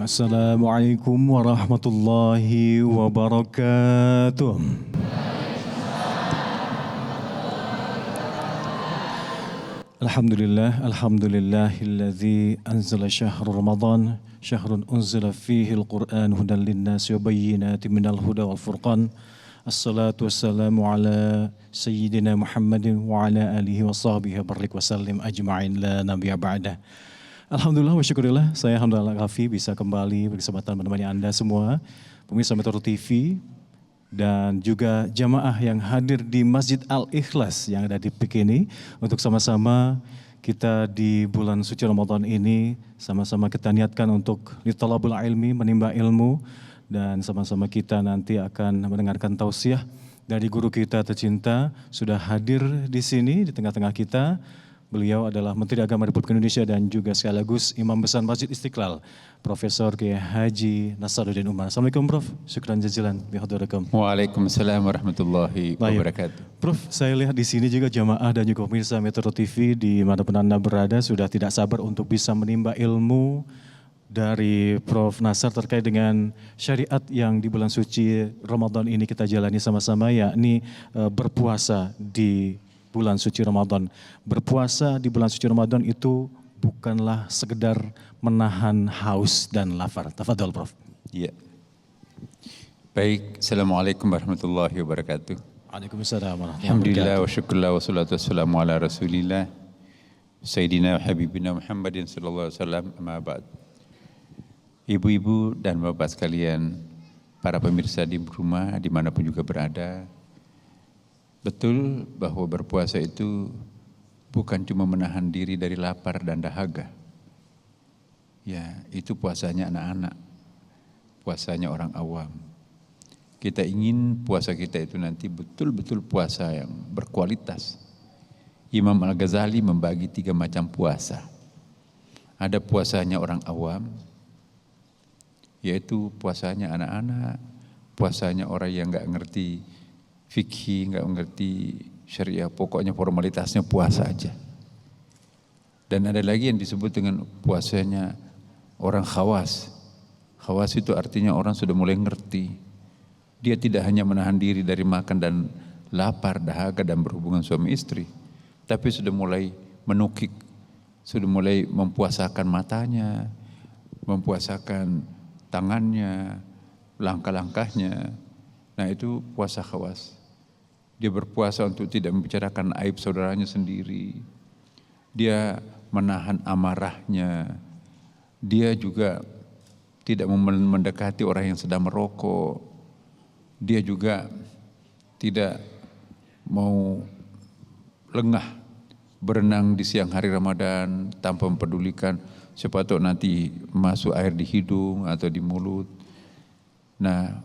Assalamualaikum warahmatullahi wabarakatuh. Alhamdulillahilladzi anzala syahrul Ramadan syahrun unzila fihi al-Qur'an hudan linnasi wa bayyinatin minal huda wal furqan. Assalatu wassalamu ala sayyidina Muhammadin wa ala alihi wa sahbihi wa barik wa sallim ajma'in la nabiyya ba'dah. Alhamdulillah wa syukurillah, saya Hamdallah Kafi bisa kembali berkesempatan menemani Anda semua, pemirsa Metro TV dan juga jamaah yang hadir di Masjid Al-Ikhlas yang ada di PIK ini untuk sama-sama kita di bulan suci Ramadan ini sama-sama kita niatkan untuk litalabul ilmi, menimba ilmu, dan sama-sama kita nanti akan mendengarkan tausiah dari guru kita tercinta sudah hadir di sini di tengah-tengah kita. Beliau adalah Menteri Agama Republik Indonesia dan juga sekaligus Imam Besar Masjid Istiqlal, Profesor Kiai Haji Nasaruddin Umar. Assalamualaikum Prof, syukran jazilan bihadurakum. Waalaikumsalam warahmatullahi wabarakatuh. Prof, saya lihat di sini juga jamaah dan juga pemirsa Metro TV di manapun Anda berada sudah tidak sabar untuk bisa menimba ilmu dari Prof Nasar terkait dengan syariat yang di bulan suci Ramadan ini kita jalani sama-sama, yakni berpuasa di bulan suci Ramadan. Berpuasa di bulan suci Ramadan itu bukanlah sekedar menahan haus dan lapar. Tafadhol Prof. Iya. Baik, Assalamualaikum warahmatullahi wabarakatuh. Waalaikumsalam warahmatullahi wabarakatuh. Alhamdulillah wa syukurlah wa salatu wassalamu ala rasulillah Sayyidina wa habibina Muhammadin sallallahu alaihi wasallam, amma ba'd. Ibu-ibu dan bapak sekalian, para pemirsa di rumah dimanapun juga berada, betul bahwa berpuasa itu bukan cuma menahan diri dari lapar dan dahaga. Ya, itu puasanya anak-anak, puasanya orang awam. Kita ingin puasa kita itu nanti betul-betul puasa yang berkualitas. Imam Al-Ghazali membagi 3 macam puasa. Ada puasanya orang awam, yaitu puasanya anak-anak, puasanya orang yang nggak ngerti fikih, nggak mengerti syariah, pokoknya formalitasnya puasa aja. Dan ada lagi yang disebut dengan puasanya orang khawas. Khawas itu artinya orang sudah mulai ngerti. Dia tidak hanya menahan diri dari makan dan lapar, dahaga dan berhubungan suami istri, tapi sudah mulai menukik, sudah mulai mempuasakan matanya, mempuasakan tangannya, langkah-langkahnya. Nah, itu puasa khawas. Dia berpuasa untuk tidak membicarakan aib saudaranya sendiri. Dia menahan amarahnya. Dia juga tidak mendekati orang yang sedang merokok. Dia juga tidak mau lengah berenang di siang hari Ramadan tanpa mempedulikan siapa tahu nanti masuk air di hidung atau di mulut. Nah,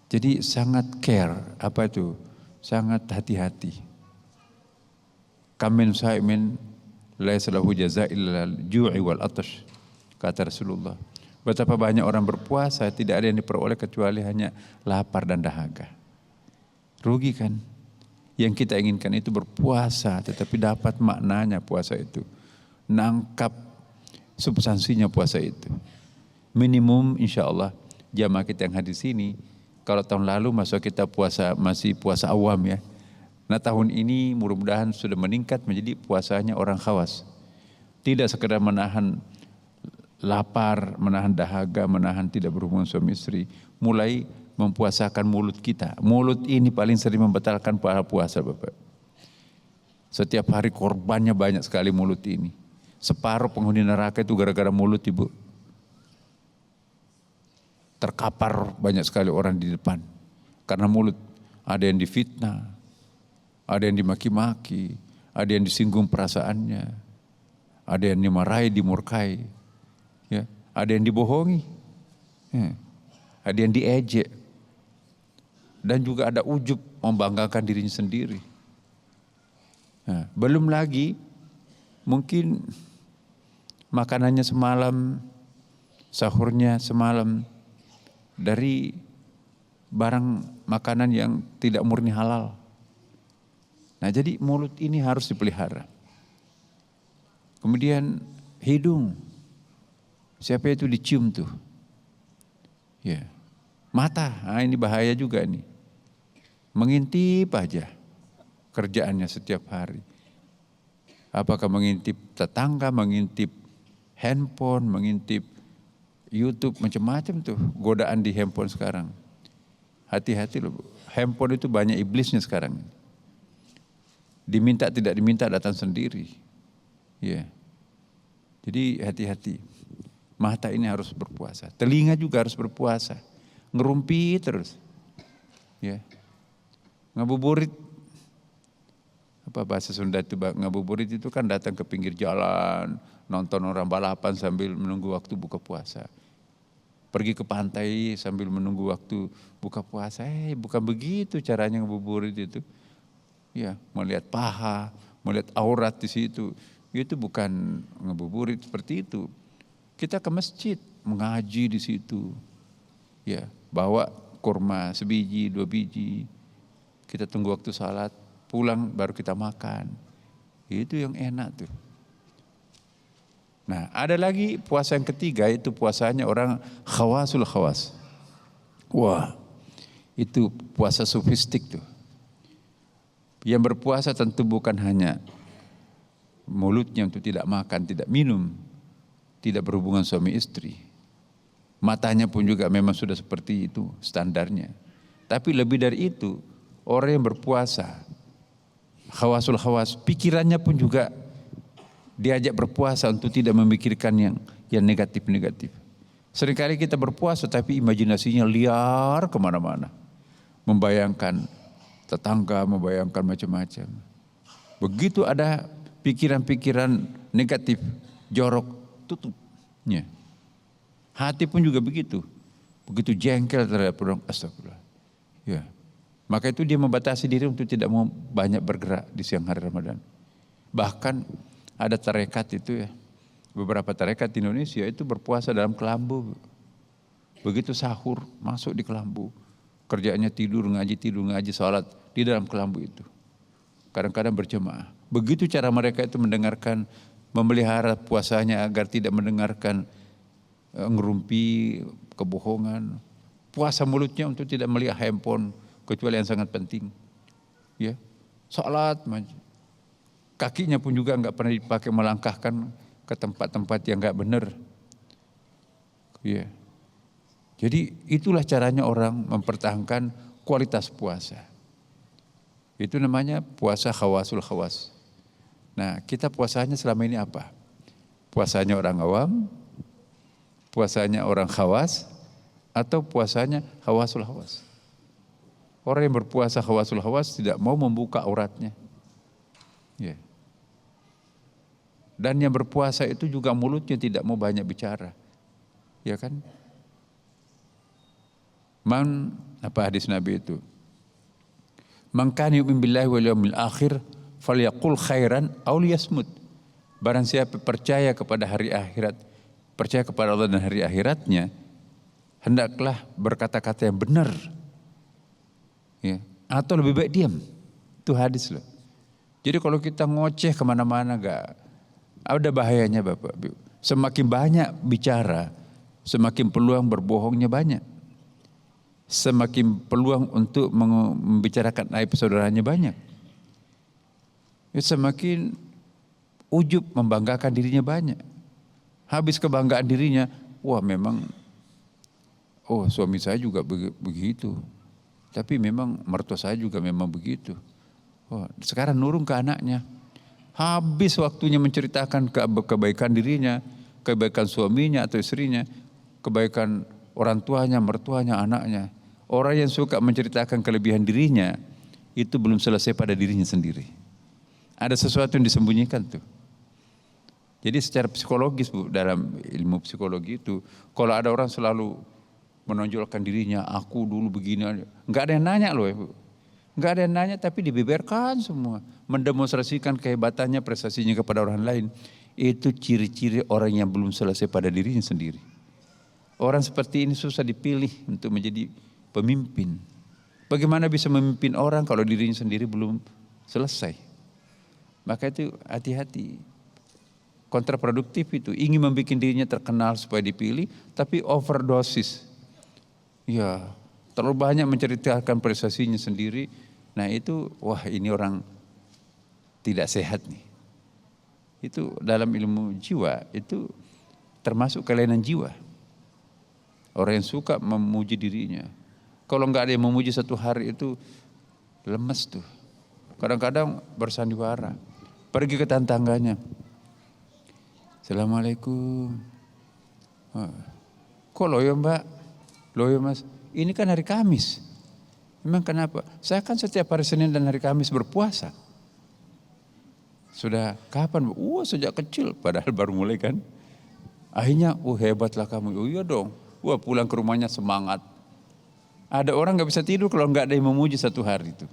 jadi sangat care, apa itu? Sangat hati-hati. Kam min shaimin laisa lahu jazaa illa al-ju'i wal atash, kata Rasulullah. Betapa banyak orang berpuasa tidak ada yang diperoleh kecuali hanya lapar dan dahaga. Rugi kan? Yang kita inginkan itu berpuasa tetapi dapat maknanya puasa itu. Nangkap substansinya puasa itu. Minimum insyaallah jamaah kita yang hadir di sini, kalau tahun lalu masuk kita puasa masih puasa awam ya. Nah, tahun ini mudah-mudahan sudah meningkat menjadi puasanya orang khawas. Tidak sekedar menahan lapar, menahan dahaga, menahan tidak berhubungan suami istri, mulai mempuasakan mulut kita. Mulut ini paling sering membatalkan pahala puasa, Bapak. Setiap hari korbannya banyak sekali mulut ini. Separuh penghuni neraka itu gara-gara mulut, Ibu. Terkapar banyak sekali orang di depan karena mulut. Ada yang difitnah, ada yang dimaki-maki, ada yang disinggung perasaannya, ada yang dimarahi, dimurkai, ya, ada yang dibohongi, ya, ada yang diejek, dan juga ada ujub membanggakan dirinya sendiri. Nah, belum lagi mungkin makanannya semalam, sahurnya semalam dari barang makanan yang tidak murni halal. Nah, jadi mulut ini harus dipelihara. Kemudian hidung, siapa itu dicium tuh? Ya. Mata, ini bahaya juga nih. Mengintip aja kerjaannya setiap hari. Apakah mengintip tetangga, mengintip handphone, mengintip YouTube, macam-macam tuh godaan di handphone sekarang. Hati-hati loh, handphone itu banyak iblisnya sekarang. Diminta tidak diminta datang sendiri. Ya. Jadi hati-hati. Mata ini harus berpuasa, telinga juga harus berpuasa. Ngerumpi terus. Ya. Ngabuburit. Apa bahasa Sunda itu, ngabuburit itu kan datang ke pinggir jalan, nonton orang balapan sambil menunggu waktu buka puasa. Pergi ke pantai sambil menunggu waktu buka puasa. Bukan begitu caranya ngabuburit itu. Ya, melihat paha, melihat aurat di situ. Itu bukan ngabuburit seperti itu. Kita ke masjid, mengaji di situ. Ya, bawa kurma sebiji, 2 biji. Kita tunggu waktu salat, pulang baru kita makan. Itu yang enak tuh. Nah, ada lagi puasa yang ketiga, itu puasanya orang khawasul khawas. Wah, itu puasa sofistik tuh. Yang berpuasa tentu bukan hanya mulutnya untuk tidak makan, tidak minum, tidak berhubungan suami istri. Matanya pun juga memang sudah seperti itu standarnya. Tapi lebih dari itu, orang yang berpuasa khawasul khawas, pikirannya pun juga diajak berpuasa untuk tidak memikirkan yang negatif-negatif. Seringkali kita berpuasa tapi imajinasinya liar kemana-mana. Membayangkan tetangga, membayangkan macam-macam. Begitu ada pikiran-pikiran negatif, jorok, tutupnya. Hati pun juga begitu. Begitu jengkel terhadap orang, astagfirullah. Ya. Maka itu dia membatasi diri untuk tidak mau banyak bergerak di siang hari Ramadan. Bahkan ada tarekat itu ya. Beberapa tarekat di Indonesia itu berpuasa dalam kelambu. Begitu sahur masuk di kelambu. Kerjaannya tidur ngaji, salat di dalam kelambu itu. Kadang-kadang berjemaah. Begitu cara mereka itu mendengarkan, memelihara puasanya agar tidak mendengarkan ngerumpi, kebohongan. Puasa mulutnya untuk tidak melihat handphone kecuali yang sangat penting. Ya. Salat, kakinya pun juga enggak pernah dipakai melangkahkan ke tempat-tempat yang enggak benar. Ya. Jadi itulah caranya orang mempertahankan kualitas puasa. Itu namanya puasa khawasul khawas. Nah, kita puasanya selama ini apa? Puasanya orang awam, puasanya orang khawas, atau puasanya khawasul khawas. Orang yang berpuasa khawasul khawas tidak mau membuka auratnya. Ya. Dan yang berpuasa itu juga mulutnya tidak mau banyak bicara. Ya kan? Apa hadis Nabi itu? Man kana yu'min billahi wal yawmil akhir falyaqul khairan aw liyasmut. Barang siapa percaya kepada hari akhirat, percaya kepada Allah dan hari akhiratnya, hendaklah berkata-kata yang benar. Ya, atau lebih baik diam. Itu hadis loh. Jadi kalau kita ngoceh kemana-mana ada bahayanya Bapak Ibu. Semakin banyak bicara, semakin peluang berbohongnya banyak. Semakin peluang untuk membicarakan aib saudaranya banyak. Ya, semakin ujub membanggakan dirinya banyak. Habis kebanggaan dirinya, wah memang, suami saya juga begitu. Tapi memang mertua saya juga memang begitu. Sekarang nurun ke anaknya. Habis waktunya menceritakan kebaikan dirinya, kebaikan suaminya atau istrinya, kebaikan orang tuanya, mertuanya, anaknya. Orang yang suka menceritakan kelebihan dirinya, itu belum selesai pada dirinya sendiri. Ada sesuatu yang disembunyikan tuh. Jadi secara psikologis Bu, dalam ilmu psikologi itu, kalau ada orang selalu menonjolkan dirinya, aku dulu begini, enggak ada yang nanya loh ya Bu. Enggak ada yang nanya tapi dibeberkan semua. Mendemonstrasikan kehebatannya, prestasinya kepada orang lain. Itu ciri-ciri orang yang belum selesai pada dirinya sendiri. Orang seperti ini susah dipilih untuk menjadi pemimpin. Bagaimana bisa memimpin orang kalau dirinya sendiri belum selesai? Maka itu hati-hati. Kontraproduktif itu. Ingin membuat dirinya terkenal supaya dipilih, tapi overdosis. Ya, terlalu banyak menceritakan prestasinya sendiri. Nah itu, wah ini orang tidak sehat nih. Itu dalam ilmu jiwa, itu termasuk kelainan jiwa. Orang yang suka memuji dirinya. Kalau nggak ada yang memuji satu hari itu lemes tuh. Kadang-kadang bersandiwara. Pergi ke tantangannya. Assalamualaikum. Kok loyo mbak? Loyo mas? Ini kan hari Kamis. Memang kenapa? Saya kan setiap hari Senin dan hari Kamis berpuasa. Sudah kapan? Sejak kecil. Padahal baru mulai kan. Akhirnya, hebatlah kamu. Oh iya dong. Pulang ke rumahnya semangat. Ada orang gak bisa tidur kalau gak ada yang memuji satu hari itu.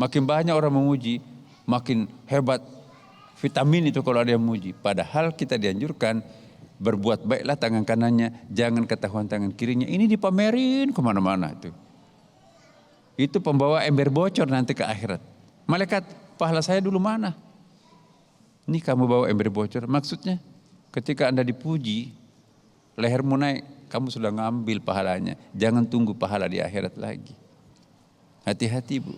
Makin banyak orang memuji, makin hebat. Vitamin itu kalau ada yang memuji. Padahal kita dianjurkan berbuat baiklah tangan kanannya, jangan ketahuan tangan kirinya. Ini dipamerin kemana-mana itu. Itu pembawa ember bocor nanti ke akhirat. Malaikat, pahala saya dulu mana? Ini kamu bawa ember bocor. Maksudnya ketika Anda dipuji, lehermu naik, kamu sudah ngambil pahalanya. Jangan tunggu pahala di akhirat lagi. Hati-hati bu.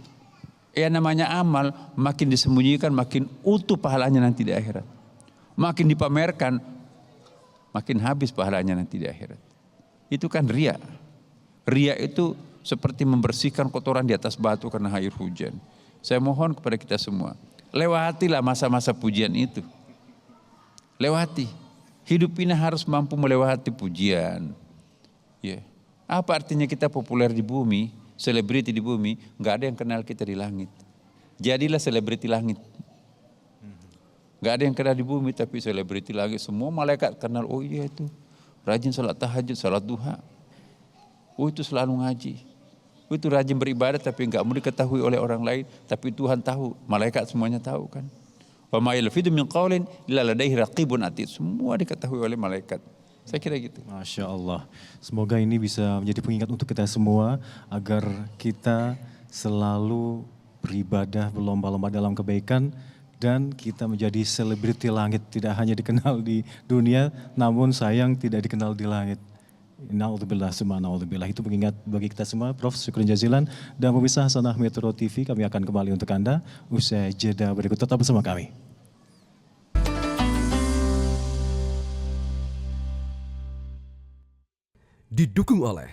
Ya namanya amal, makin disembunyikan makin utuh pahalanya nanti di akhirat. Makin dipamerkan, makin habis pahalanya nanti di akhirat. Itu kan riya. Riya itu seperti membersihkan kotoran di atas batu karena air hujan. Saya mohon kepada kita semua, lewatilah masa-masa pujian itu. Lewati. Hidup ini harus mampu melewati pujian. Ya. Apa artinya kita populer di bumi, selebriti di bumi, nggak ada yang kenal kita di langit. Jadilah selebriti langit. Nggak ada yang kenal di bumi tapi selebriti langit. Semua malaikat kenal. Oh iya itu rajin salat tahajud, salat duha. Oh itu selalu ngaji. Oh itu rajin beribadah tapi nggak mau diketahui oleh orang lain. Tapi Tuhan tahu. Malaikat semuanya tahu kan. Wa ma yalfidu min qaulin illa ladaihi raqibun atid. Semua diketahui oleh malaikat. Saya kira gitu. Masya Allah. Semoga ini bisa menjadi pengingat untuk kita semua agar kita selalu beribadah berlomba-lomba dalam kebaikan dan kita menjadi selebriti langit, tidak hanya dikenal di dunia namun sayang tidak dikenal di langit. Na'udzubillah summa na'udzubillah. Itu pengingat bagi kita semua. Prof, syukur jazilan. Dan pemirsa Hasanah Metro TV, kami akan kembali untuk Anda usai jeda berikut. Tetap bersama kami. Didukung oleh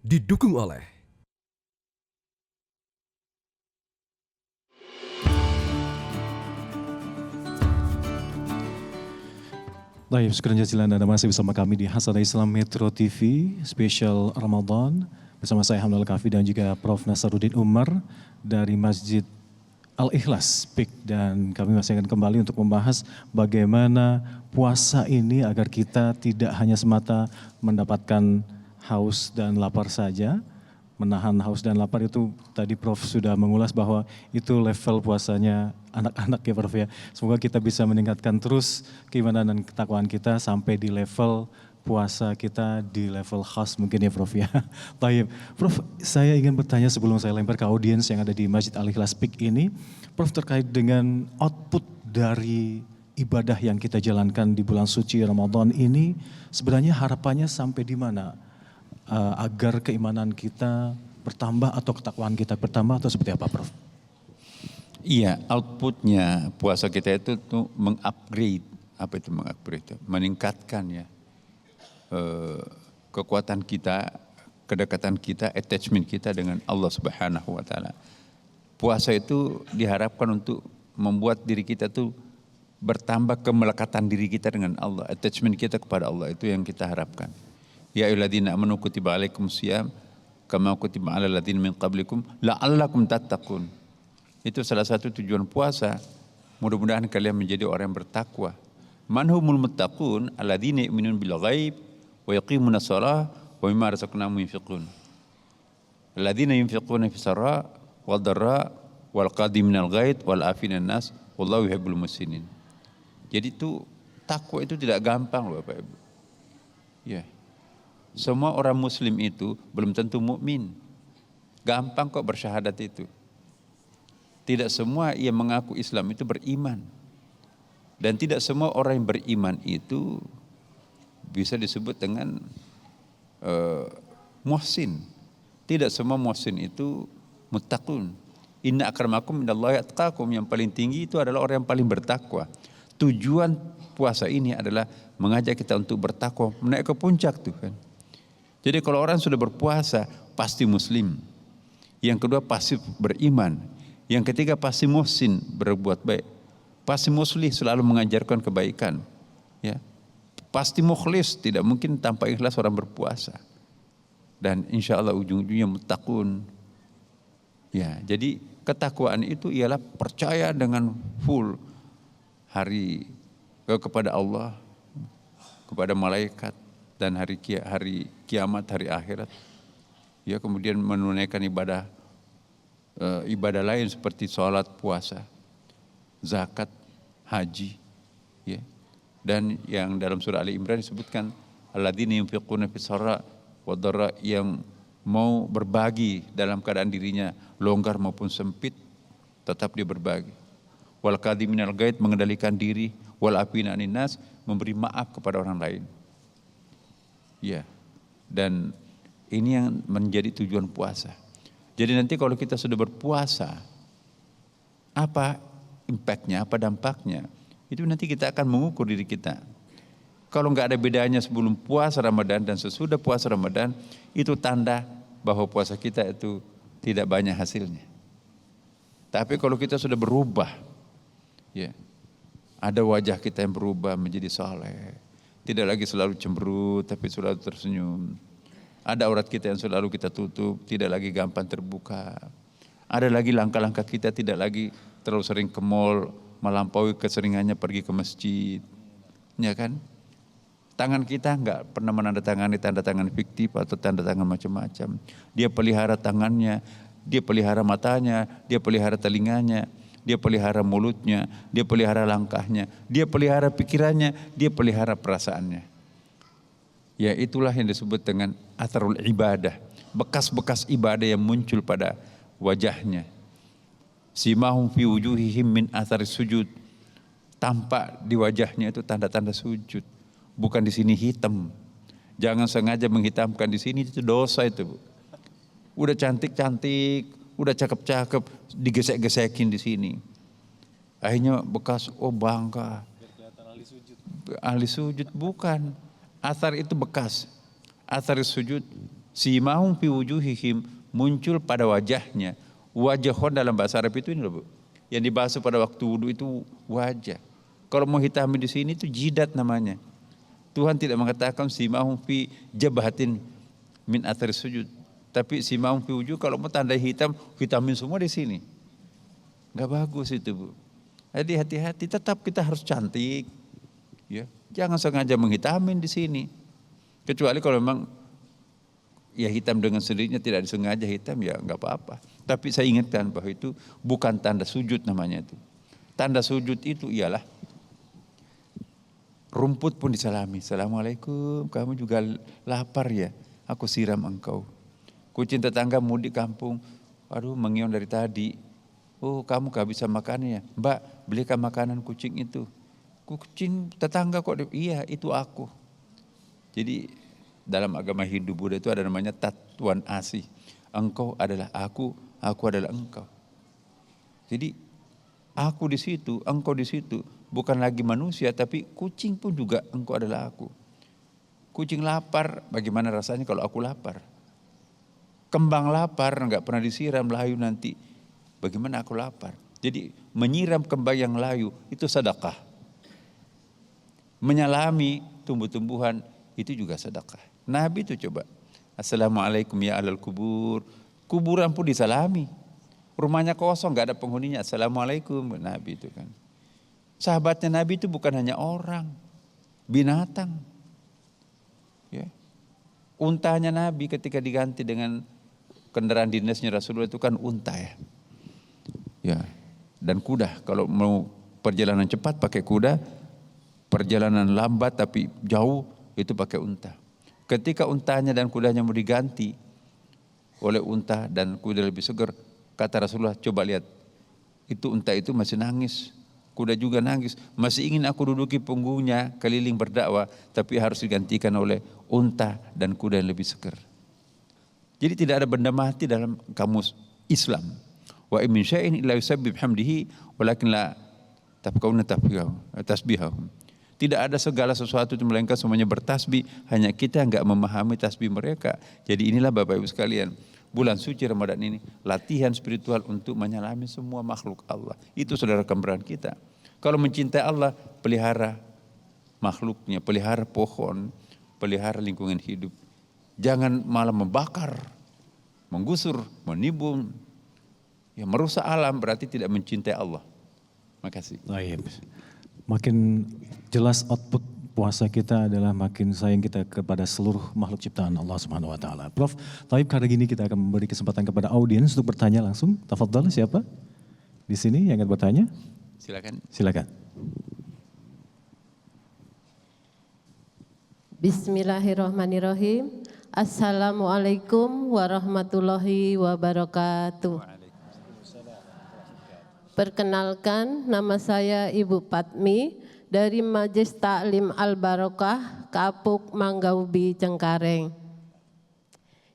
didukung oleh Baik, syukur jazilan Anda masih bersama kami di Hasanah Islam Metro TV spesial Ramadan bersama saya Hamdal Kafi dan juga Prof Nasaruddin Umar dari Masjid Al-Ikhlas PIK, dan kami masih akan kembali untuk membahas bagaimana puasa ini agar kita tidak hanya semata mendapatkan haus dan lapar saja. Menahan haus dan lapar itu tadi Prof sudah mengulas bahwa itu level puasanya anak-anak ya Prof ya. Semoga kita bisa meningkatkan terus keimanan dan ketakwaan kita sampai di level puasa kita di level khas mungkin ya Prof ya. Baik, Prof, saya ingin bertanya sebelum saya lempar ke audiens yang ada di Masjid Al-Ikhlas PIK ini, Prof, terkait dengan output dari ibadah yang kita jalankan di bulan suci Ramadan ini, sebenarnya harapannya sampai di mana? Agar keimanan kita bertambah atau ketakwaan kita bertambah atau seperti apa Prof? Iya, outputnya puasa kita itu tuh mengupgrade, apa itu mengupgrade? Meningkatkan ya. Kekuatan kita, kedekatan kita, attachment kita dengan Allah Subhanahu wa taala. Puasa itu diharapkan untuk membuat diri kita tuh bertambah kemelekatan diri kita dengan Allah, attachment kita kepada Allah, itu yang kita harapkan. Ya ayyuhalladzina amanu kutiba alaikumusiyam kama kutiba alal ladzina min qablikum la'allakum tattaqun. Itu salah satu tujuan puasa. Mudah-mudahan kalian menjadi orang yang bertakwa. Manhumul muttaqun alladzina yu'minun bil ghaib wa yuqimunas shalah wa mimma razaqnahum yunfiqun. Alladzina yunfiquna fis sarra wad dharra wal qadiminal ghaid wal afinan nas wallahu yuhibbul muhsinin. Jadi itu takwa itu tidak gampang loh Bapak Ibu. Ya. Semua orang muslim itu belum tentu mukmin. Gampang kok bersyahadat itu. Tidak semua yang mengaku Islam itu beriman. Dan tidak semua orang yang beriman itu bisa disebut dengan muhsin. Tidak semua muhsin itu muttaqun. Inna akramakum indallahi atqakum, yang paling tinggi itu adalah orang yang paling bertakwa. Tujuan puasa ini adalah mengajak kita untuk bertakwa, menaik ke puncak tuh kan. Jadi kalau orang sudah berpuasa pasti muslim. Yang kedua pasti beriman. Yang ketiga pasti muhsin, berbuat baik. Pasti muslih, selalu mengajarkan kebaikan. Ya. Pasti mukhlis, tidak mungkin tanpa ikhlas orang berpuasa. Dan insya Allah ujung-ujungnya muttaqun. Ya, jadi ketakwaan itu ialah percaya dengan full kepada Allah, kepada malaikat, dan hari kiamat, hari akhirat. Ya, kemudian menunaikan ibadah lain seperti sholat, puasa, zakat, haji. Ya. Dan yang dalam surah Ali Imran disebutkan alladzina yunfiquna fis sarra wad dharra, yang mau berbagi dalam keadaan dirinya longgar maupun sempit, tetap dia berbagi. Wal kadhiminal ghaid, mengendalikan diri. Wal afina 'anin nas, memberi maaf kepada orang lain. Ya. Dan ini yang menjadi tujuan puasa. Jadi nanti kalau kita sudah berpuasa, apa impactnya, apa dampaknya? Itu nanti kita akan mengukur diri kita. Kalau nggak ada bedanya sebelum puasa Ramadan dan sesudah puasa Ramadan, itu tanda bahwa puasa kita itu tidak banyak hasilnya. Tapi kalau kita sudah berubah, ya, ada wajah kita yang berubah menjadi saleh, tidak lagi selalu cemberut tapi selalu tersenyum. Ada aurat kita yang selalu kita tutup, tidak lagi gampang terbuka. Ada lagi langkah-langkah kita tidak lagi terlalu sering ke mall, melampaui keseringannya pergi ke masjid, ya kan? Tangan kita enggak pernah menandatangani tanda tangan fiktif atau tanda tangan macam-macam. Dia pelihara tangannya, dia pelihara matanya, dia pelihara telinganya, dia pelihara mulutnya, dia pelihara langkahnya, dia pelihara pikirannya, dia pelihara perasaannya. Ya, itulah yang disebut dengan atharul ibadah, bekas-bekas ibadah yang muncul pada wajahnya. Simahum fi wujuhihim min atharis sujud, tampak di wajahnya itu tanda-tanda sujud. Bukan di sini hitam. Jangan sengaja menghitamkan di sini, itu dosa itu, Bu. Udah cantik-cantik, udah cakep-cakep, digesek-gesekin di sini. Akhirnya bekas, oh bangga. Ahli sujud bukan. Athar itu bekas. Athar sujud, simahum fi wujuhihim, muncul pada wajahnya. Wajahon dalam bahasa Arab itu ini loh, Bu. Yang dibahas pada waktu wudu itu wajah. Kalau mau hitami di sini itu jidat namanya. Tuhan tidak mengatakan simahum fi jabahatin min athar sujud, tapi simahum fi wujuh, kalau mau tanda hitam, hitamin semua di sini. Enggak bagus itu, Bu. Jadi hati-hati, tetap kita harus cantik. Ya, jangan sengaja menghitamin di sini. Kecuali kalau memang ya hitam dengan sendirinya, tidak disengaja hitam, ya enggak apa-apa. Tapi saya ingatkan bahwa itu bukan tanda sujud namanya itu. Tanda sujud itu ialah rumput pun disalami. Assalamualaikum, kamu juga lapar ya? Aku siram engkau. Kucing tetangga mudik kampung, aduh mengion dari tadi. Oh, kamu gak bisa makannya. Mbak, belikan makanan kucing itu. Kucing tetangga kok? Iya, itu aku. Jadi dalam agama Hindu Buddha itu ada namanya tatuan asih. Engkau adalah aku adalah engkau. Jadi aku di situ, engkau di situ. Bukan lagi manusia, tapi kucing pun juga engkau adalah aku. Kucing lapar, bagaimana rasanya kalau aku lapar? Kembang lapar, enggak pernah disiram, layu nanti. Bagaimana aku lapar? Jadi menyiram kembang yang layu, itu sedekah. Menyalami tumbuh-tumbuhan, itu juga sedekah. Nabi itu coba, Assalamualaikum ya alal kubur. Kuburan pun disalami. Rumahnya kosong, enggak ada penghuninya. Assalamualaikum, Nabi itu kan. Sahabatnya Nabi itu bukan hanya orang, binatang. Ya. Untanya Nabi ketika diganti dengan kendaraan dinasnya Rasulullah itu kan unta ya. Ya. Dan kuda, kalau mau perjalanan cepat pakai kuda, perjalanan lambat tapi jauh itu pakai unta. Ketika untanya dan kudanya mau diganti oleh unta dan kuda lebih segar, kata Rasulullah, coba lihat Itu unta itu masih nangis, kuda juga nangis, masih ingin aku duduki punggungnya keliling berdakwah, tapi harus digantikan oleh unta dan kuda yang lebih seger. Jadi tidak ada benda mati dalam kamus Islam. Wa min syai'in illa yusabbih bihamdihi walakin la tafqahuna tasbihahum. Tidak ada segala sesuatu itu melainkan semuanya bertasbih, hanya kita enggak memahami tasbih mereka. Jadi inilah Bapak Ibu sekalian, bulan suci Ramadan ini latihan spiritual untuk menyelami semua makhluk Allah. Itu saudara kembaran kita. Kalau mencintai Allah, pelihara makhluknya, pelihara pohon, pelihara lingkungan hidup. Jangan malah membakar, menggusur, menimbun, ya merusak alam, berarti tidak mencintai Allah. Makasih. Baik. Makin jelas output puasa kita adalah makin sayang kita kepada seluruh makhluk ciptaan Allah Subhanahu wa taala. Prof, tapi kali ini kita akan memberi kesempatan kepada audiens untuk bertanya langsung. Tafadhal, siapa di sini yang akan bertanya? Silakan. Silakan. Bismillahirrahmanirrahim. Assalamualaikum warahmatullahi wabarakatuh. Perkenalkan, nama saya Ibu Patmi dari Majelis Taklim Al-Barokah, Kapuk Manggaubi, Cengkareng.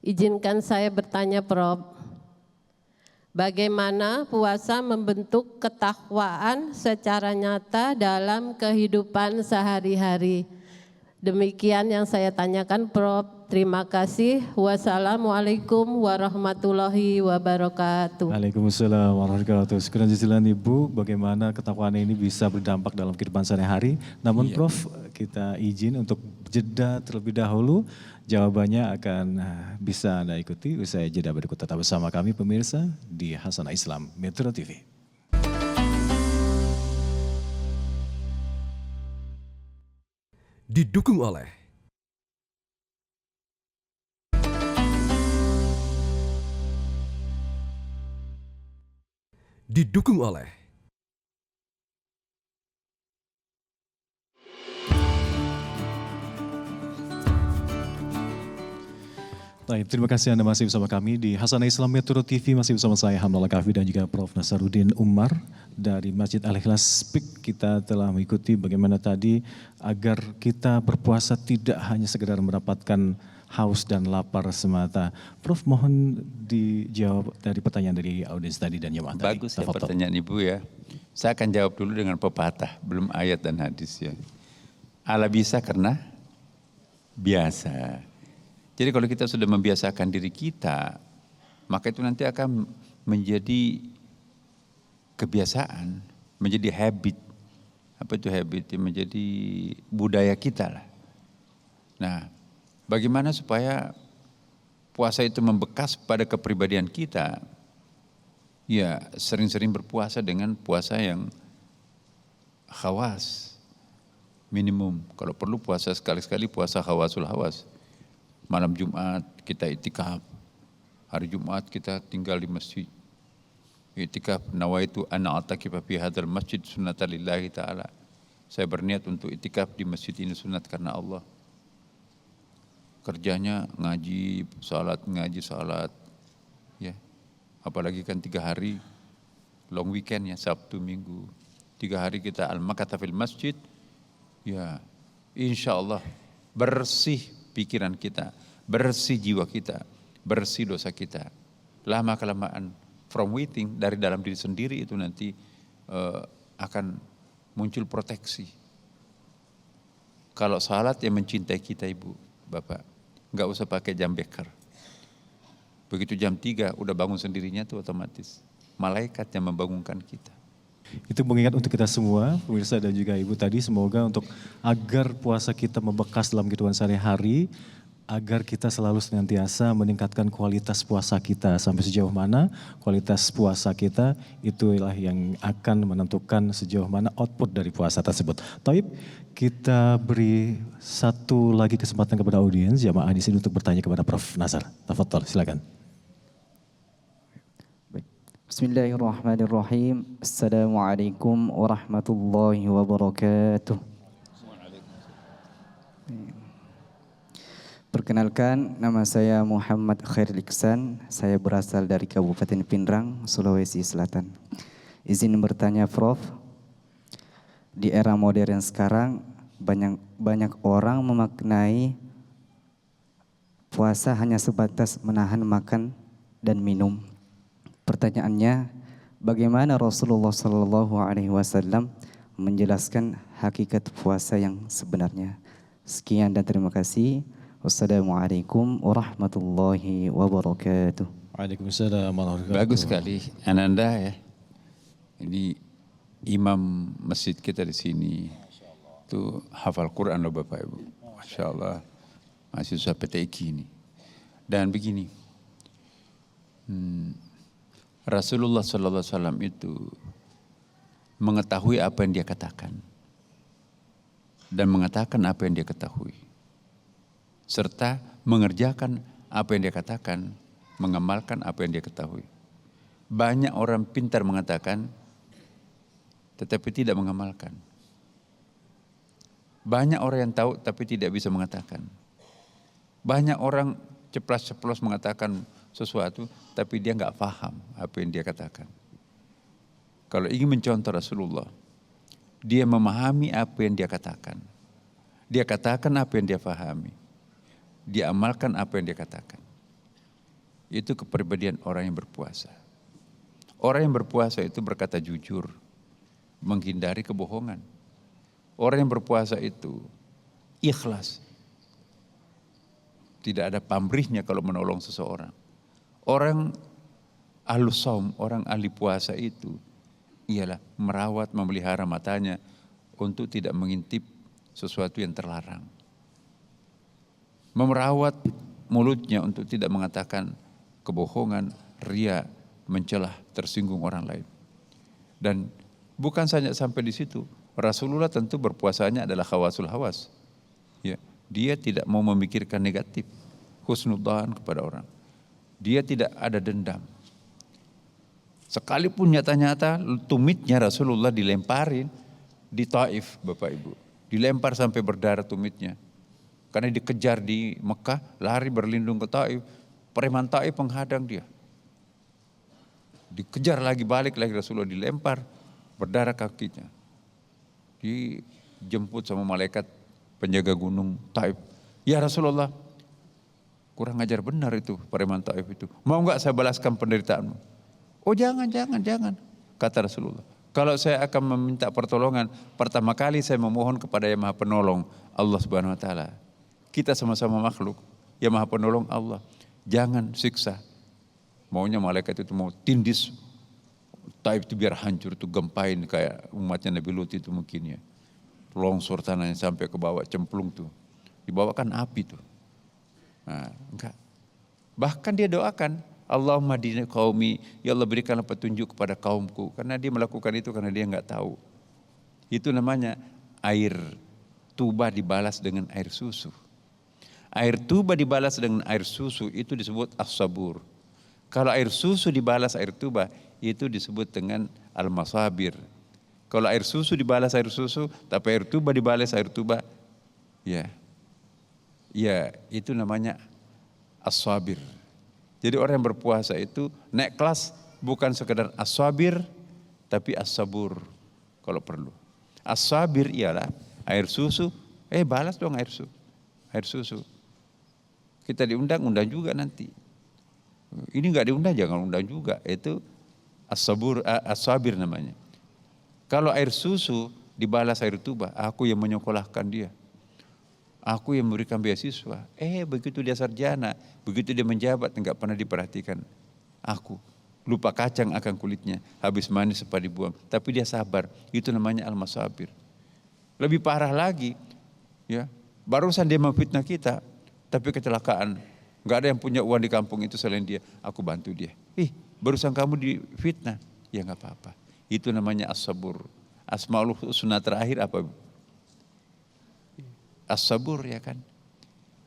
Izinkan saya bertanya, Prof. Bagaimana puasa membentuk ketakwaan secara nyata dalam kehidupan sehari-hari? Demikian yang saya tanyakan, Prof. Terima kasih. Wassalamualaikum warahmatullahi wabarakatuh. Waalaikumsalam warahmatullahi wabarakatuh. Sekian jazilan Ibu, bagaimana ketakwaan ini bisa berdampak dalam kehidupan sehari-hari. Namun Iya. Prof, kita izin untuk jeda terlebih dahulu. Jawabannya akan bisa Anda ikuti usai jeda berikut. Tetap bersama kami pemirsa di Hasanah Islam Metro TV. Didukung oleh Didukung oleh Baik, terima kasih Anda masih bersama kami di Hasanah Islam Metro TV, masih bersama saya Hamdallah Kafi dan juga Prof. Nasaruddin Umar dari Masjid Al-Ikhlas Speak. Kita telah mengikuti bagaimana tadi agar kita berpuasa tidak hanya sekedar mendapatkan haus dan lapar semata. Prof, mohon dijawab dari pertanyaan dari audiens tadi dan jemaah tadi. Bagus ya Tafadhol. pertanyaan Ibu ya. Saya akan jawab dulu dengan pepatah, belum ayat dan hadis ya. Allah bisa karena biasa. Jadi kalau kita sudah membiasakan diri kita, maka itu nanti akan menjadi kebiasaan, menjadi habit. Apa itu habit? Menjadi budaya kita lah. Nah, bagaimana supaya puasa itu membekas pada kepribadian kita? Ya, sering-sering berpuasa dengan puasa yang khawas, minimum. Kalau perlu puasa sekali-sekali, puasa khawasul hawas. Malam Jumat kita itikaf, hari Jumat kita tinggal di masjid. Itikaf, nawaitu ana atakifa fi hadzal masjid sunnatan lillahi ta'ala. Saya berniat untuk itikaf di masjid ini sunat karena Allah. Kerjanya ngaji, salat. Ya. Apalagi kan 3 hari long weekend ya, Sabtu Minggu. 3 hari kita al-makata fil masjid. Ya, insya Allah bersih pikiran kita, bersih jiwa kita, bersih dosa kita. Lama-kelamaan from within, dari dalam diri sendiri itu nanti akan muncul proteksi. Kalau salat yang mencintai kita Ibu, Bapak, nggak usah pakai jam beker. Begitu jam 3 udah bangun sendirinya tuh otomatis. Malaikat yang membangunkan kita. Itu mengingat untuk kita semua, pemirsa dan juga Ibu tadi, semoga untuk agar puasa kita membekas dalam kehidupan sehari-hari, agar kita selalu senantiasa meningkatkan kualitas puasa kita. Sampai sejauh mana kualitas puasa kita, itulah yang akan menentukan sejauh mana output dari puasa tersebut. Taib, kita beri satu lagi kesempatan kepada audiens, jamaah di sini untuk bertanya kepada Prof. Nazar. Tafadhol, silakan. Bismillahirrahmanirrahim. Assalamualaikum warahmatullahi wabarakatuh. Perkenalkan, nama saya Muhammad Khairul Iksan. Saya berasal dari Kabupaten Pindrang, Sulawesi Selatan. Izin bertanya Prof, di era modern sekarang banyak orang memaknai puasa hanya sebatas menahan makan dan minum. Pertanyaannya, bagaimana Rasulullah SAW menjelaskan hakikat puasa yang sebenarnya? Sekian dan terima kasih. Wassalamualaikum warahmatullahi wabarakatuh. Waalaikumsalam warahmatullahi wabarakatuh. Bagus sekali Ananda ya. Ini imam masjid kita di sini. Itu hafal Quran loh Bapak Ibu. Masya Allah. Mahasiswa PTIQ ini. Dan begini. Rasulullah SAW itu mengetahui apa yang dia katakan. Dan mengatakan apa yang dia ketahui. Serta mengerjakan apa yang dia katakan, mengamalkan apa yang dia ketahui. Banyak orang pintar mengatakan, tetapi tidak mengamalkan. Banyak orang yang tahu, tapi tidak bisa mengatakan. Banyak orang ceplas-ceplos mengatakan sesuatu, tapi dia nggak paham apa yang dia katakan. Kalau ingin mencontoh Rasulullah, dia memahami apa yang dia katakan. Dia katakan apa yang dia pahami. Dia amalkan apa yang dia katakan. Itu kepribadian orang yang berpuasa. Orang yang berpuasa itu berkata jujur, menghindari kebohongan. Orang yang berpuasa itu ikhlas. Tidak ada pamrihnya kalau menolong seseorang. Orang ahlus shaum, orang ahli puasa itu ialah merawat, memelihara matanya untuk tidak mengintip sesuatu yang terlarang. Memerawat mulutnya untuk tidak mengatakan kebohongan, ria, mencelah, tersinggung orang lain. Dan bukan saja sampai di situ, Rasulullah tentu berpuasanya adalah khawasul hawas. Ya, dia tidak mau memikirkan negatif, husnudzan kepada orang. Dia tidak ada dendam. Sekalipun nyata-nyata tumitnya Rasulullah dilemparin di Taif, Bapak Ibu. Dilempar sampai berdarah tumitnya. Karena dikejar di Mekah, lari berlindung ke Taif. Preman Taif menghadang dia. Dikejar lagi, balik lagi Rasulullah, dilempar, berdarah kakinya. Dijemput sama malaikat penjaga gunung Taif. Ya Rasulullah, kurang ajar benar itu preman Taif itu. Mau enggak saya balaskan penderitaanmu? Oh jangan, kata Rasulullah. Kalau saya akan meminta pertolongan, pertama kali saya memohon kepada Yang Maha Penolong, Allah Subhanahu Wa Taala. Kita sama-sama makhluk, Yang Maha Penolong Allah. Jangan siksa. Maunya malaikat itu mau tindis Taif itu biar hancur, itu gempain kayak umatnya Nabi Lut itu mungkin ya. Longsor tanahnya sampai ke bawah, cemplung tuh. Dibawakan api tuh. Nah, enggak. Bahkan dia doakan, Allahumma dina qaumi, ya Allah berikanlah petunjuk kepada kaumku. Karena dia melakukan itu karena dia enggak tahu. Itu namanya air tuba dibalas dengan air susu. Air tuba dibalas dengan air susu itu disebut as-sabur. Kalau air susu dibalas air tuba itu disebut dengan al-masabir. Kalau air susu dibalas air susu, tapi air tuba dibalas air tuba, ya itu namanya as-sabir. Jadi orang yang berpuasa itu naik kelas bukan sekedar as-sabir, tapi as-sabur kalau perlu. As-sabir ialah air susu, balas dong air susu. Kita diundang juga nanti. Ini enggak diundang, jangan undang juga. Itu as-sabir namanya. Kalau air susu dibalas air tuba, aku yang menyekolahkan dia. Aku yang memberikan beasiswa. Begitu dia sarjana, begitu dia menjabat, enggak pernah diperhatikan. Aku lupa kacang akan kulitnya, habis manis sempat dibuang. Tapi dia sabar, itu namanya al-masabir. Lebih parah lagi, ya, barusan dia memfitnah kita, tapi kecelakaan. Enggak ada yang punya uang di kampung itu selain dia. Aku bantu dia. Barusan kamu difitnah. Ya enggak apa-apa. Itu namanya as-sabur. Asmaul husna terakhir apa? As-sabur, ya kan.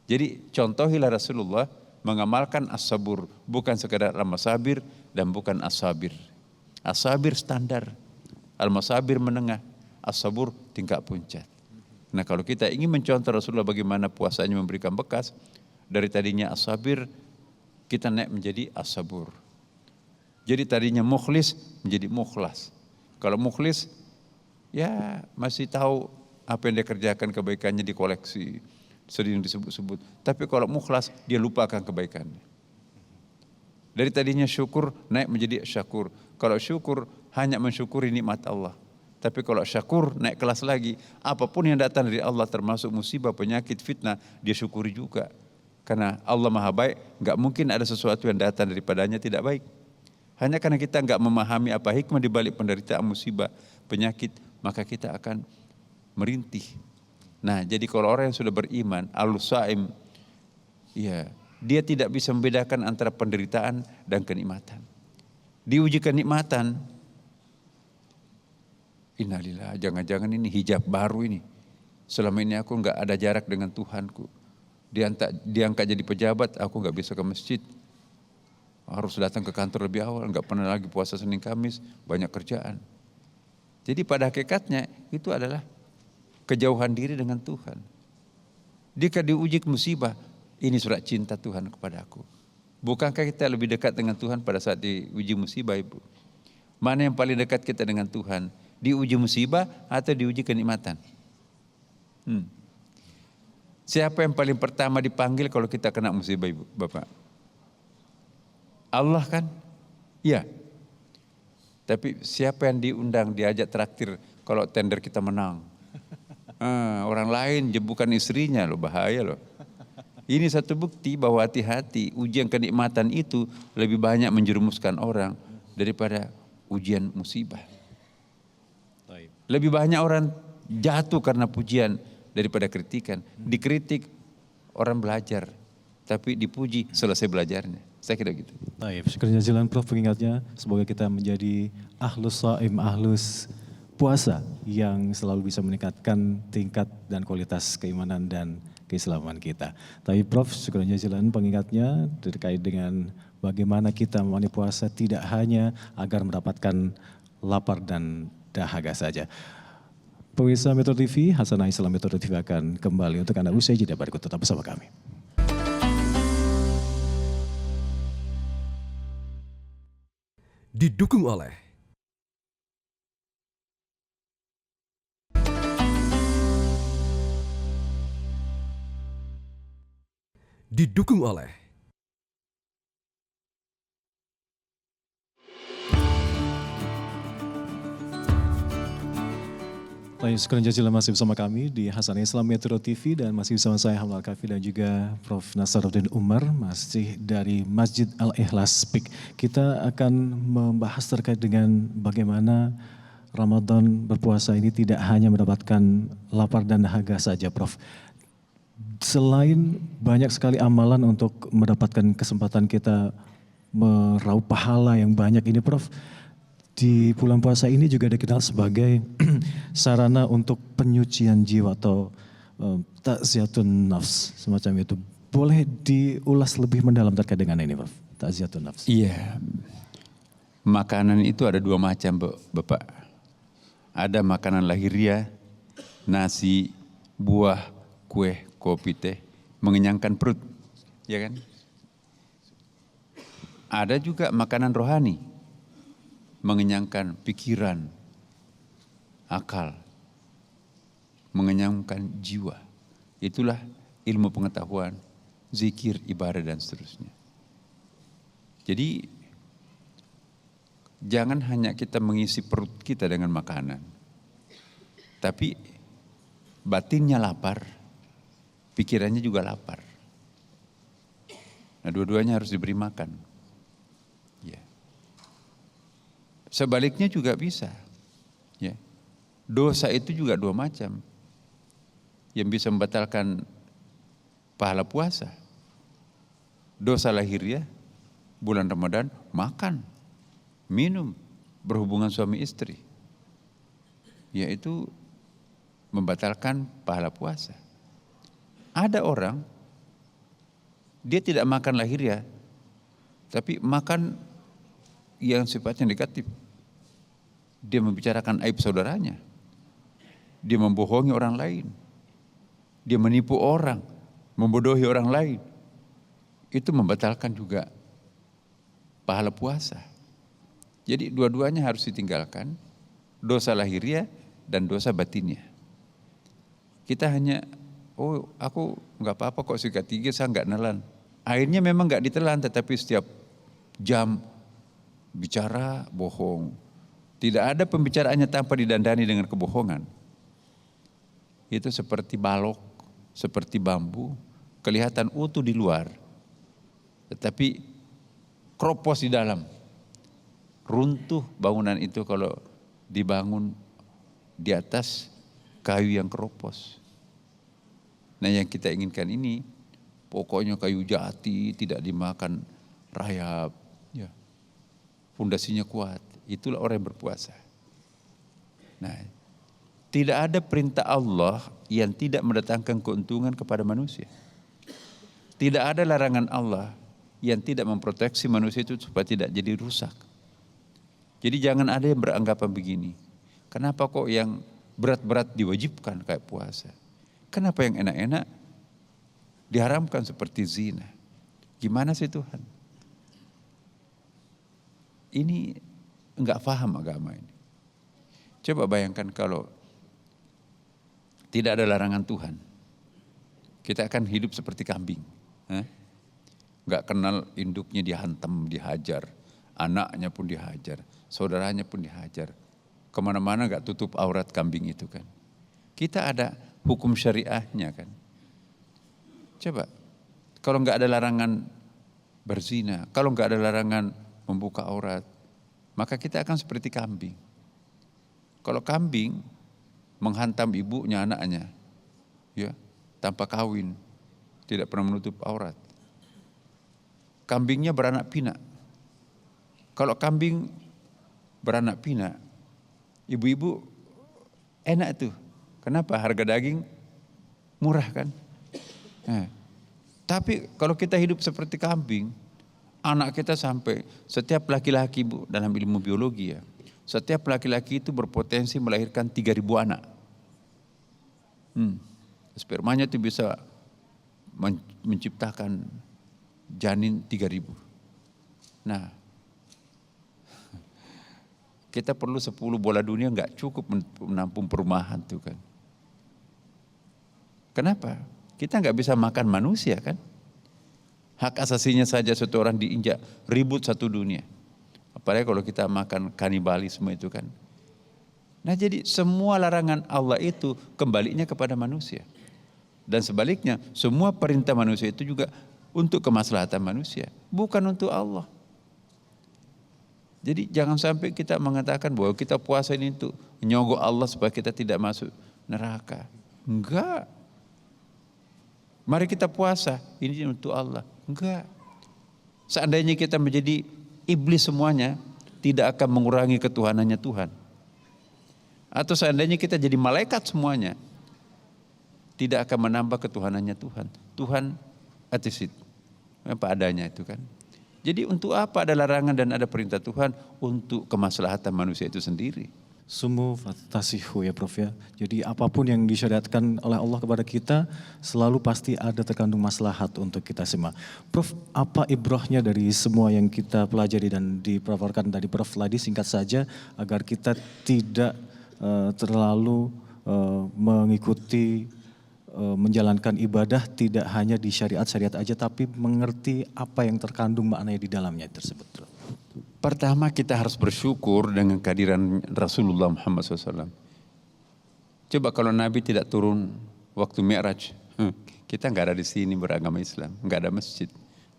Jadi contohilah Rasulullah mengamalkan as-sabur. Bukan sekadar al-masabir dan bukan as-sabir. As-sabir standar. Al-masabir menengah. As-sabur tingkat puncak. Nah kalau kita ingin mencontoh Rasulullah bagaimana puasanya memberikan bekas. Dari tadinya as-sabir, kita naik menjadi as-sabur. Jadi tadinya mukhlis menjadi mukhlas. Kalau mukhlis, ya masih tahu apa yang dia kerjakan, kebaikannya dikoleksi, sering disebut-sebut. Tapi kalau mukhlas, dia lupakan kebaikannya. Dari tadinya syukur naik menjadi syakur. Kalau syukur hanya mensyukuri nikmat Allah. Tapi kalau syakur naik kelas lagi. Apapun yang datang dari Allah termasuk musibah, penyakit, fitnah, dia syukuri juga. Karena Allah Maha Baik, nggak mungkin ada sesuatu yang datang daripadanya tidak baik. Hanya karena kita nggak memahami apa hikmah di balik penderitaan musibah, penyakit, maka kita akan merintih. Nah, jadi kalau orang yang sudah beriman, al-saim, ya, dia tidak bisa membedakan antara penderitaan dan kenikmatan. Diuji kenikmatan, innalillah, jangan-jangan ini hijab baru ini. Selama ini aku nggak ada jarak dengan Tuhanku. Diangkat jadi pejabat, aku nggak bisa ke masjid. Harus datang ke kantor lebih awal, nggak pernah lagi puasa Senin Kamis, banyak kerjaan. Jadi pada hakikatnya itu adalah kejauhan diri dengan Tuhan. Jika diuji musibah, ini surat cinta Tuhan kepadaku. Bukankah kita lebih dekat dengan Tuhan pada saat diuji musibah, Ibu? Mana yang paling dekat kita dengan Tuhan? Diuji musibah atau diuji kenikmatan? Siapa yang paling pertama dipanggil kalau kita kena musibah, Ibu, Bapak? Allah kan? Iya. Tapi siapa yang diundang, diajak traktir kalau tender kita menang? Orang lain, bukan istrinya loh, bahaya loh. Ini satu bukti bahwa hati-hati, ujian kenikmatan itu lebih banyak menjerumuskan orang daripada ujian musibah. Lebih banyak orang jatuh karena pujian daripada kritikan. Dikritik orang belajar, tapi dipuji selesai belajarnya. Saya kira gitu. Baik, syukur jazilan Prof pengingatnya. Semoga kita menjadi ahlus shaim, ahlus puasa yang selalu bisa meningkatkan tingkat dan kualitas keimanan dan keislaman kita. Tapi Prof, syukur jazilan pengingatnya terkait dengan bagaimana kita memenuhi puasa tidak hanya agar mendapatkan lapar dan dahaga saja. Pemirsa Metro TV, Hasanah Islam Metro TV akan kembali untuk Anda usai jeda berikut, tetap bersama kami. Didukung oleh Baik, sekarang jazilan masih bersama kami di Hasanah Islam Metro TV dan masih bersama saya Hamdal Kafi dan juga Prof. Nasaruddin Umar masih dari Masjid Al-Ikhlas PIK. Kita akan membahas terkait dengan bagaimana Ramadan berpuasa ini tidak hanya mendapatkan lapar dan dahaga saja, Prof. Selain banyak sekali amalan untuk mendapatkan kesempatan kita meraup pahala yang banyak ini, Prof, di bulan puasa ini juga dikenal sebagai sarana untuk penyucian jiwa atau takziyatun nafs, semacam itu. Boleh diulas lebih mendalam terkait dengan ini, Prof? Takziyatun nafs. Iya, makanan itu ada dua macam, Bapak. Ada makanan lahiriah, nasi, buah, kue, kopi, teh, mengenyangkan perut, ya kan? Ada juga makanan rohani, mengenyangkan pikiran, akal, mengenyangkan jiwa. Itulah ilmu pengetahuan, zikir, ibadah dan seterusnya. Jadi jangan hanya kita mengisi perut kita dengan makanan, tapi batinnya lapar, pikirannya juga lapar. Nah, dua-duanya harus diberi makan. Ya. Sebaliknya juga bisa. Ya. Dosa itu juga dua macam. Yang bisa membatalkan pahala puasa. Dosa lahiriah, bulan Ramadan, makan, minum, berhubungan suami istri. Yaitu membatalkan pahala puasa. Ada orang, dia tidak makan lahiriah, tapi makan yang sifatnya negatif. Dia membicarakan aib saudaranya. Dia membohongi orang lain. Dia menipu orang, membodohi orang lain. Itu membatalkan juga pahala puasa. Jadi dua-duanya harus ditinggalkan. dosa lahiriah dan dosa batinnya. Kita hanya, oh aku nggak apa-apa kok sikat gigi, saya nggak nelan. Akhirnya memang nggak ditelan, tetapi setiap jam bicara bohong. Tidak ada pembicaraannya tanpa didandani dengan kebohongan. Itu seperti balok, seperti bambu, kelihatan utuh di luar, tetapi kropos di dalam. Runtuh bangunan itu kalau dibangun di atas kayu yang keropos. Nah yang kita inginkan ini, pokoknya kayu jati, tidak dimakan rayap, ya. Pondasinya kuat, itulah orang yang berpuasa. Nah, tidak ada perintah Allah yang tidak mendatangkan keuntungan kepada manusia. Tidak ada larangan Allah yang tidak memproteksi manusia itu supaya tidak jadi rusak. Jadi jangan ada yang beranggapan begini, kenapa kok yang berat-berat diwajibkan kayak puasa? Kenapa yang enak-enak diharamkan seperti zina? Gimana sih Tuhan? Ini enggak paham agama ini. Coba bayangkan kalau tidak ada larangan Tuhan, kita akan hidup seperti kambing. Enggak kenal induknya dihantam, dihajar, anaknya pun dihajar, saudaranya pun dihajar. Kemana-mana enggak tutup aurat kambing itu kan. Kita ada hukum syariahnya kan. Coba, kalau enggak ada larangan berzina, kalau enggak ada larangan membuka aurat, maka kita akan seperti kambing. Kalau kambing menghantam ibunya anaknya, ya, tanpa kawin, tidak pernah menutup aurat, kambingnya beranak pinak. Kalau kambing beranak pinak, ibu-ibu enak tuh. Kenapa? Harga daging murah kan? Tapi kalau kita hidup seperti kambing, anak kita sampai setiap laki-laki, Bu, dalam ilmu biologi ya, setiap laki-laki itu berpotensi melahirkan 3.000 anak. Spermanya itu bisa menciptakan janin 3.000. Nah, kita perlu 10 bola dunia, nggak cukup menampung perumahan tuh kan. Kenapa? Kita nggak bisa makan manusia kan. Hak asasinya saja satu orang diinjak, ribut satu dunia. Apalagi kalau kita makan kanibalisme itu kan. Nah jadi semua larangan Allah itu kembalinya kepada manusia. Dan sebaliknya semua perintah manusia itu juga untuk kemaslahatan manusia, bukan untuk Allah. Jadi jangan sampai kita mengatakan bahwa kita puasa ini untuk menyogok Allah supaya kita tidak masuk neraka. Enggak. Mari kita puasa, ini untuk Allah. Enggak. Seandainya kita menjadi iblis semuanya, tidak akan mengurangi ketuhanannya Tuhan. Atau seandainya kita jadi malaikat semuanya, tidak akan menambah ketuhanannya Tuhan. Tuhan atisit, apa adanya itu kan. Jadi untuk apa ada larangan dan ada perintah Tuhan? Untuk kemaslahatan manusia itu sendiri. Sumu fatasihu ya Prof ya. Jadi apapun yang disyariatkan oleh Allah kepada kita selalu pasti ada terkandung maslahat untuk kita semua. Prof, apa ibrahnya dari semua yang kita pelajari dan dipaparkan dari Prof tadi, singkat saja agar kita tidak terlalu mengikuti menjalankan ibadah tidak hanya di syariat-syariat aja, tapi mengerti apa yang terkandung maknanya di dalamnya tersebut. Pertama kita harus bersyukur dengan kehadiran Rasulullah Muhammad SAW. Coba kalau Nabi tidak turun waktu Mi'raj, kita nggak ada di sini beragama Islam, nggak ada masjid,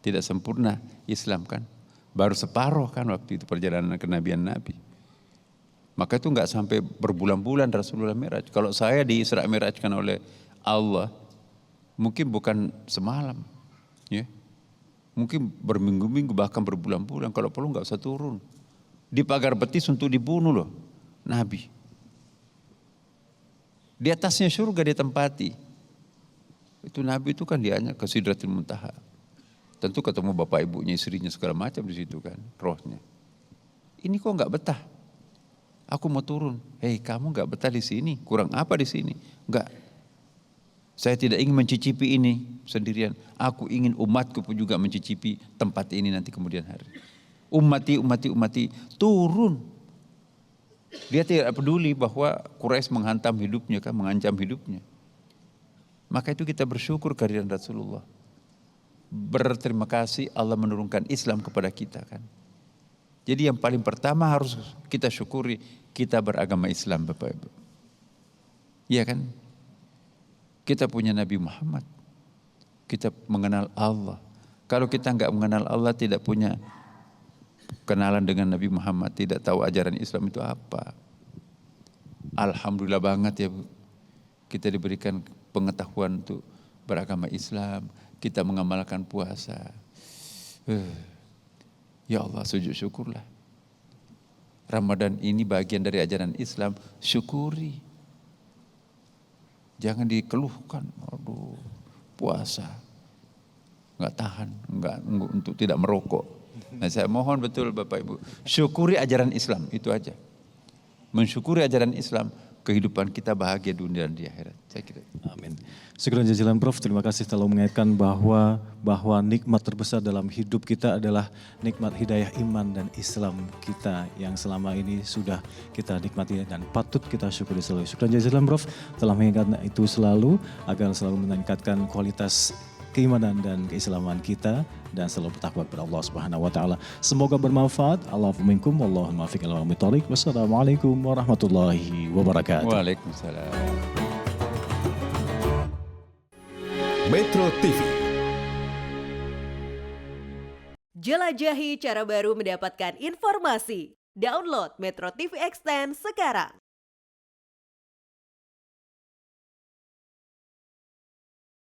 tidak sempurna Islam kan, baru separuh kan waktu itu perjalanan kenabian Nabi. Maka itu nggak sampai berbulan-bulan Rasulullah Mi'raj. Kalau saya di Isra Mi'rajkan oleh Allah, mungkin bukan semalam, ya. Mungkin berminggu-minggu bahkan berbulan-bulan, kalau perlu nggak usah turun. Di pagar betis untuk dibunuh loh Nabi. Di atasnya surga ditempati. Itu Nabi itu kan dianya ke Sidratul Muntaha. Tentu ketemu bapak ibunya, istrinya segala macam di situ kan, rohnya. Ini kok nggak betah? Aku mau turun. Hei, kamu nggak betah di sini? Kurang apa di sini? Nggak. Saya tidak ingin mencicipi ini sendirian. Aku ingin umatku pun juga mencicipi tempat ini nanti kemudian hari. Ummati, turun. Dia tidak peduli bahwa Quraisy menghantam hidupnya, kan, mengancam hidupnya. Maka itu kita bersyukur kehadiran Rasulullah. Berterima kasih Allah menurunkan Islam kepada kita, kan. Jadi yang paling pertama harus kita syukuri, kita beragama Islam, Bapak Ibu. Iya kan? Kita punya Nabi Muhammad. Kita mengenal Allah. Kalau kita enggak mengenal Allah, tidak punya kenalan dengan Nabi Muhammad, tidak tahu ajaran Islam itu apa. Alhamdulillah banget ya Bu. Kita diberikan pengetahuan untuk beragama Islam, kita mengamalkan puasa. Ya Allah, sujud syukurlah. Ramadan ini bagian dari ajaran Islam, syukuri. Jangan dikeluhkan, aduh puasa, nggak tahan, nggak untuk tidak merokok. Nah saya mohon betul Bapak Ibu, syukuri ajaran Islam, itu aja. Mensyukuri ajaran Islam, kehidupan kita bahagia dunia dan di akhirat. Saya kira. Amin. Syukran jazilan Prof. Terima kasih telah mengingatkan bahwa nikmat terbesar dalam hidup kita adalah nikmat hidayah iman dan Islam kita yang selama ini sudah kita nikmati dan patut kita syukuri selalu. Syukran jazilan Prof. Telah mengingatkan itu selalu agar selalu meningkatkan kualitas keimanan dan keislaman kita dan selalu bertakwa kepada Allah Subhanahu wa taala. Semoga bermanfaat. Allahumma minkum wallahu muwaffiq ila aqwamit thoriq. Wassalamualaikum warahmatullahi wabarakatuh. Waalaikumsalam. Metro TV. Jelajahi cara baru mendapatkan informasi. Download Metro TV Extend sekarang.